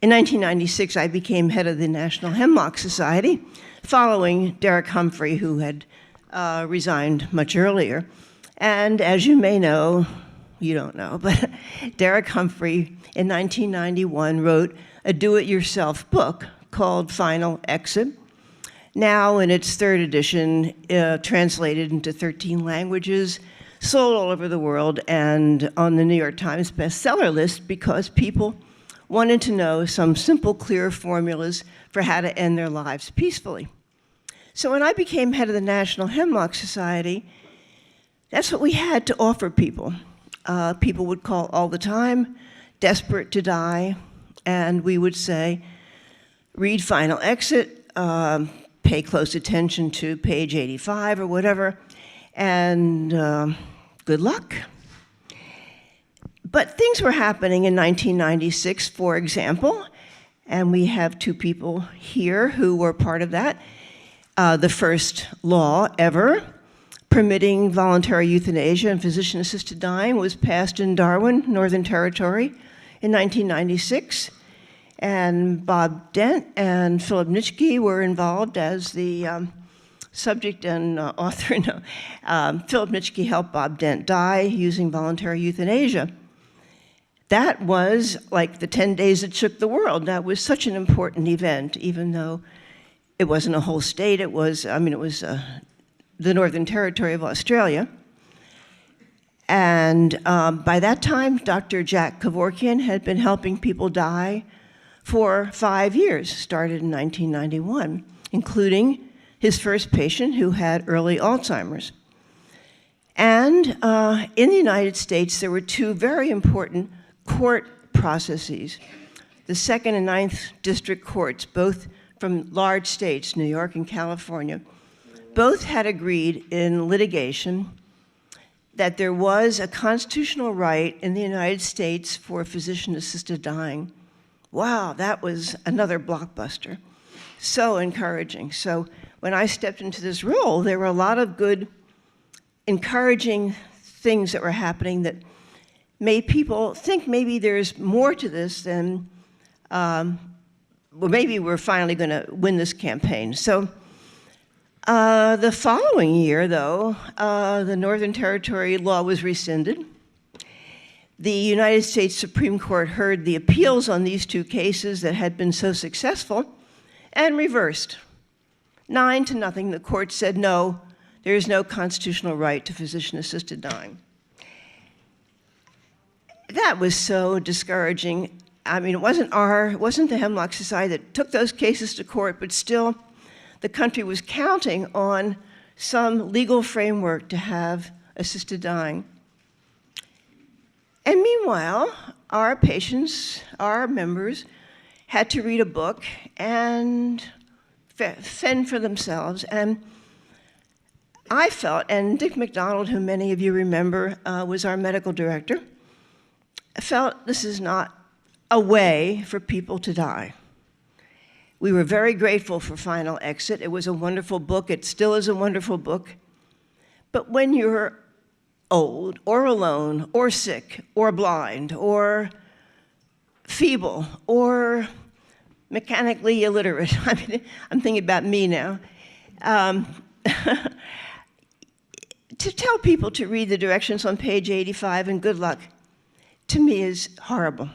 In 1996, I became head of the National Hemlock Society, following Derek Humphrey, who had resigned much earlier. And as you may know, you don't know, but Derek Humphrey in 1991 wrote a do-it-yourself book called Final Exit, now in its third edition, translated into 13 languages, sold all over the world, and on the New York Times bestseller list because people wanted to know some simple, clear formulas for how to end their lives peacefully. So when I became head of the National Hemlock Society, that's what we had to offer people. People would call all the time, desperate to die, and we would say, read Final Exit, pay close attention to page 85 or whatever, and good luck. But things were happening in 1996, for example, and we have two people here who were part of that. The first law ever permitting voluntary euthanasia and physician-assisted dying was passed in Darwin, Northern Territory, in 1996. And Bob Dent and Philip Nitschke were involved as the subject and author. No. Philip Nitschke helped Bob Dent die using voluntary euthanasia. That was like the 10 days that shook the world. That was such an important event, even though it wasn't a whole state. It was, the Northern Territory of Australia. And by that time, Dr. Jack Kevorkian had been helping people die for 5 years, started in 1991, including his first patient who had early Alzheimer's. And in the United States, there were two very important court processes. The 2nd and 9th District Courts, both from large states, New York and California, both had agreed in litigation that there was a constitutional right in the United States for physician-assisted dying. Wow, that was another blockbuster. So encouraging. So when I stepped into this role, there were a lot of good, encouraging things that were happening that made people think maybe there's more to this than, well, maybe we're finally going to win this campaign. So the following year, though, the Northern Territory law was rescinded. The United States Supreme Court heard the appeals on these two cases that had been so successful and reversed. 9-0, the court said, no, there is no constitutional right to physician-assisted dying. That was so discouraging. I mean, it wasn't the Hemlock Society that took those cases to court, but still, the country was counting on some legal framework to have assisted dying. And meanwhile, our patients, our members, had to read a book and fend for themselves. And I felt, and Dick McDonald, who many of you remember, was our medical director, felt this is not a way for people to die. We were very grateful for Final Exit. It was a wonderful book. It still is a wonderful book. But when you're old, or alone, or sick, or blind, or feeble, or mechanically illiterate, I mean, I'm thinking about me now, to tell people to read the directions on page 85 and good luck, to me is horrible.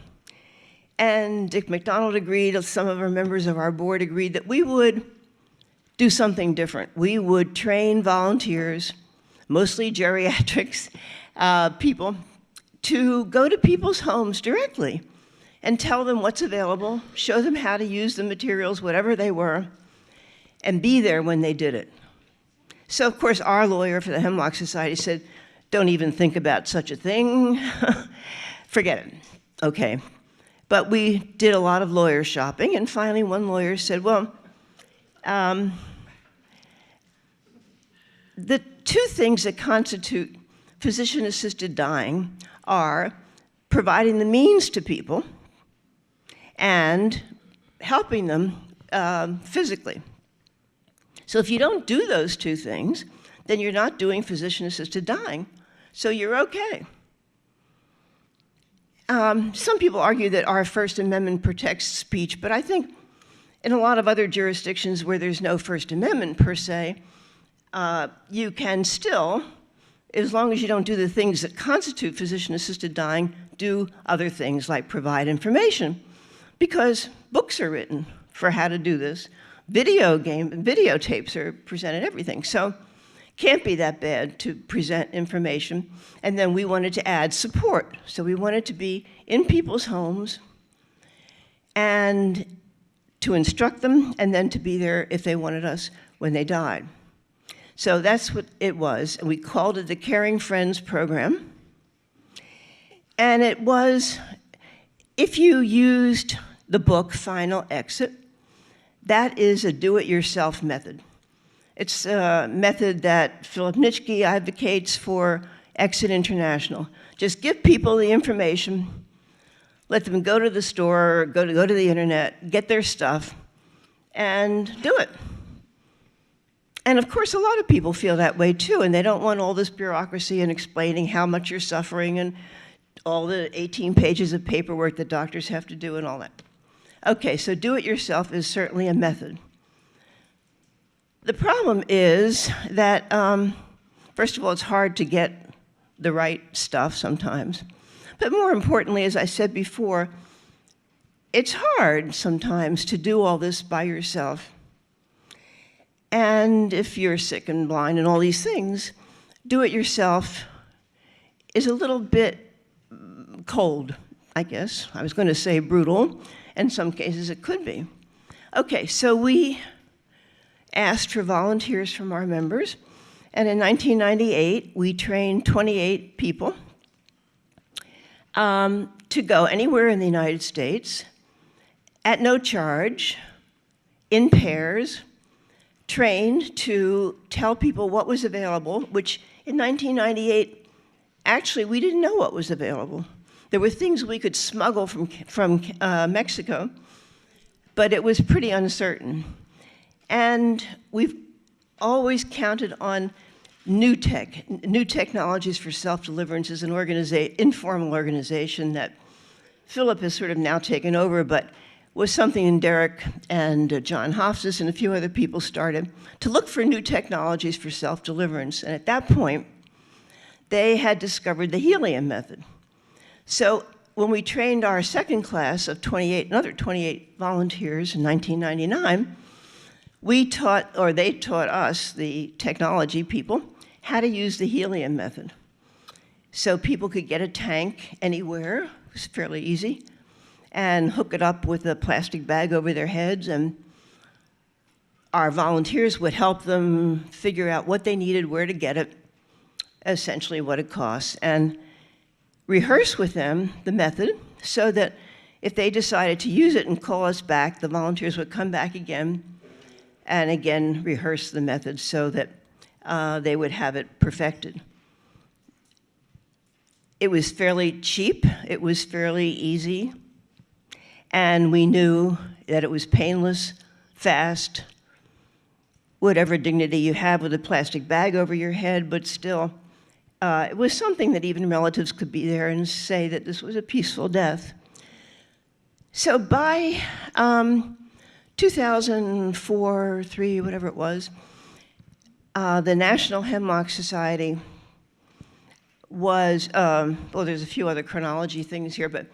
And Dick McDonald agreed, some of our members of our board agreed that we would do something different. We would train volunteers, mostly geriatrics people, to go to people's homes directly and tell them what's available, show them how to use the materials, whatever they were, and be there when they did it. So, of course, our lawyer for the Hemlock Society said, don't even think about such a thing. Forget it. Okay. But we did a lot of lawyer shopping, and finally one lawyer said, well, the two things that constitute physician-assisted dying are providing the means to people and helping them physically. So if you don't do those two things, then you're not doing physician-assisted dying, so you're okay. Some people argue that our First Amendment protects speech, but I think in a lot of other jurisdictions where there's no First Amendment per se, you can still, as long as you don't do the things that constitute physician-assisted dying, do other things like provide information. Because books are written for how to do this. Videotapes are presented, everything. So can't be that bad to present information. And then we wanted to add support. So we wanted to be in people's homes and to instruct them, and then to be there if they wanted us when they died. So that's what it was. And we called it the Caring Friends Program. And it was, if you used the book Final Exit, that is a do-it-yourself method. It's a method that Philip Nitschke advocates for Exit International. Just give people the information, let them go to the store, go to the internet, get their stuff, and do it. And of course, a lot of people feel that way too, and they don't want all this bureaucracy and explaining how much you're suffering and all the 18 pages of paperwork that doctors have to do and all that. Okay, so do it yourself is certainly a method. The problem is that, first of all, it's hard to get the right stuff sometimes. But more importantly, as I said before, it's hard sometimes to do all this by yourself. And if you're sick and blind and all these things, do it yourself is a little bit cold, I guess. I was going to say brutal. In some cases, it could be. Okay, so we asked for volunteers from our members. And in 1998, we trained 28 people to go anywhere in the United States at no charge, in pairs, trained to tell people what was available, which in 1998, actually, we didn't know what was available. There were things we could smuggle from Mexico, but it was pretty uncertain. And we've always counted on new technologies for self-deliverance as an informal organization that Philip has sort of now taken over, but was something Derek and John Hofstas and a few other people started to look for new technologies for self-deliverance. And at that point, they had discovered the helium method. So when we trained our second class of 28, another 28 volunteers in 1999, they taught us, the technology people, how to use the helium method. So people could get a tank anywhere, it was fairly easy, and hook it up with a plastic bag over their heads, and our volunteers would help them figure out what they needed, where to get it, essentially what it costs, and rehearse with them the method so that if they decided to use it and call us back, the volunteers would come back again and again rehearse the method so that they would have it perfected. It was fairly cheap, it was fairly easy, and we knew that it was painless, fast, whatever dignity you have with a plastic bag over your head, but still, it was something that even relatives could be there and say that this was a peaceful death. So by 2004, 3, whatever it was, the National Hemlock Society was, well, there's a few other chronology things here, but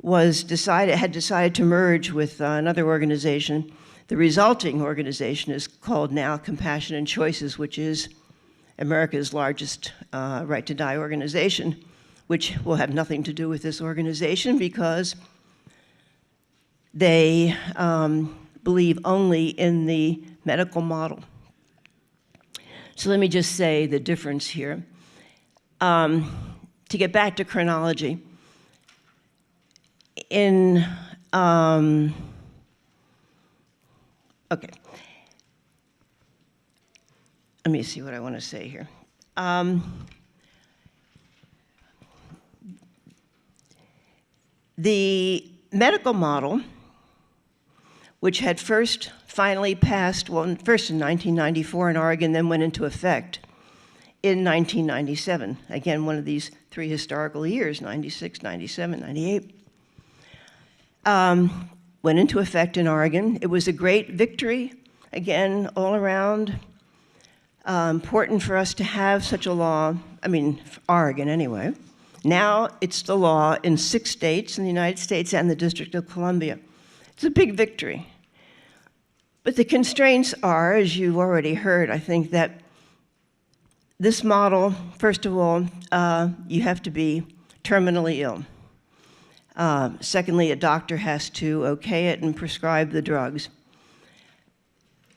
had decided to merge with another organization. The resulting organization is called now Compassion and Choices, which is America's largest Right to Die organization, which will have nothing to do with this organization because they believe only in the medical model. So let me just say the difference here. To get back to chronology, okay. Let me see what I want to say here. The medical model, which had finally passed, well, first in 1994 in Oregon, then went into effect in 1997. Again, one of these three historical years, 96, 97, 98. Went into effect in Oregon. It was a great victory, again, all around. Important for us to have such a law, I mean, Oregon anyway. Now it's the law in 6 states in the United States and the District of Columbia. It's a big victory. But the constraints are, as you've already heard, I think, that this model, first of all, you have to be terminally ill. Secondly, a doctor has to okay it and prescribe the drugs.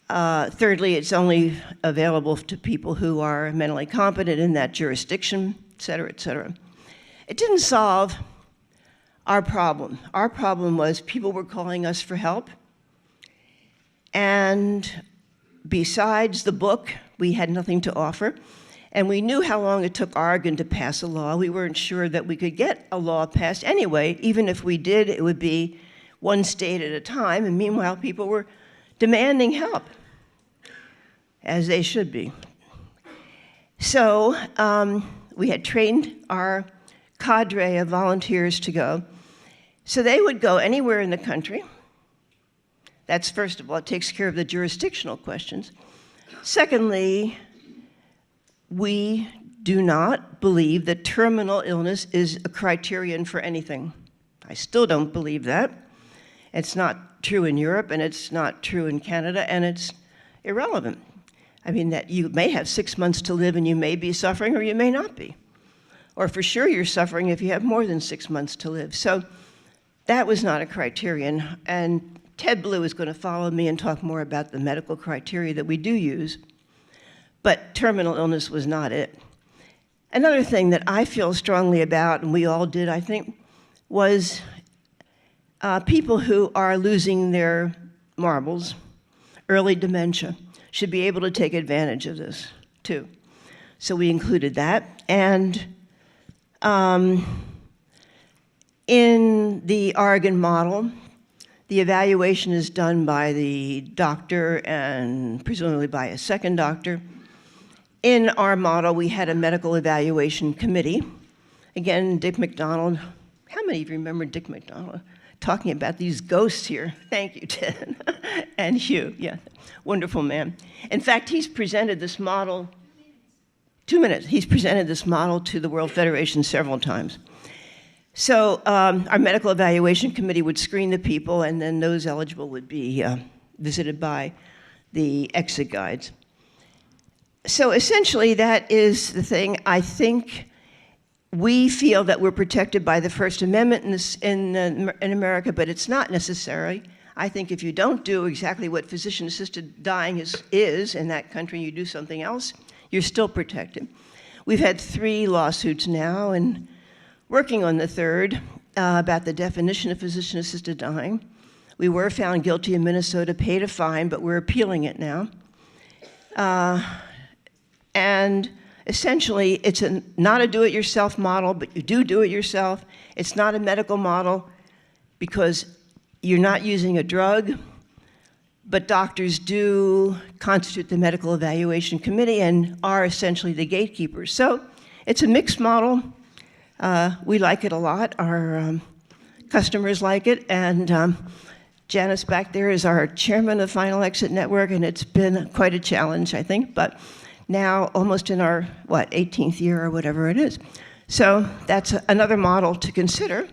Thirdly, it's only available to people who are mentally competent in that jurisdiction, et cetera, et cetera. It didn't solve our problem. Our problem was people were calling us for help. And besides the book, we had nothing to offer. And we knew how long it took Oregon to pass a law. We weren't sure that we could get a law passed anyway. Even if we did, it would be one state at a time. And meanwhile, people were demanding help, as they should be. So we had trained our cadre of volunteers to go. So they would go anywhere in the country. That's, first of all, it takes care of the jurisdictional questions. Secondly, we do not believe that terminal illness is a criterion for anything. I still don't believe that. It's not true in Europe, and it's not true in Canada, and it's irrelevant. I mean, that you may have 6 months to live and you may be suffering, or you may not be. Or for sure you're suffering if you have more than 6 months to live. So that was not a criterion. And Ted Blue is going to follow me and talk more about the medical criteria that we do use. But terminal illness was not it. Another thing that I feel strongly about, and we all did, I think, was people who are losing their marbles, early dementia, should be able to take advantage of this, too. So we included that. And in the Oregon model, the evaluation is done by the doctor and presumably by a second doctor. In our model, we had a medical evaluation committee. Again, Dick McDonald. How many of you remember Dick McDonald talking about these ghosts here? Thank you, Ted. And Hugh, yeah, wonderful man. In fact, he's presented this model, 2 minutes, he's presented this model to the World Federation several times. So our medical evaluation committee would screen the people, and then those eligible would be visited by the exit guides. So essentially, that is the thing. I think we feel that we're protected by the First Amendment in America, but it's not necessary. I think if you don't do exactly what physician-assisted dying is in that country, you do something else, you're still protected. We've had 3 lawsuits now, and working on the 3rd about the definition of physician-assisted dying. We were found guilty in Minnesota, paid a fine, but we're appealing it now. And essentially, it's not a do-it-yourself model, but you do it yourself. It's not a medical model because you're not using a drug, but doctors do constitute the medical evaluation committee and are essentially the gatekeepers. So it's a mixed model. We like it a lot. Our customers like it. And Janice back there is our chairman of Final Exit Network, and it's been quite a challenge, I think. But now almost in our, 18th year or whatever it is. So that's another model to consider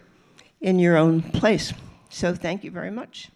in your own place. So thank you very much.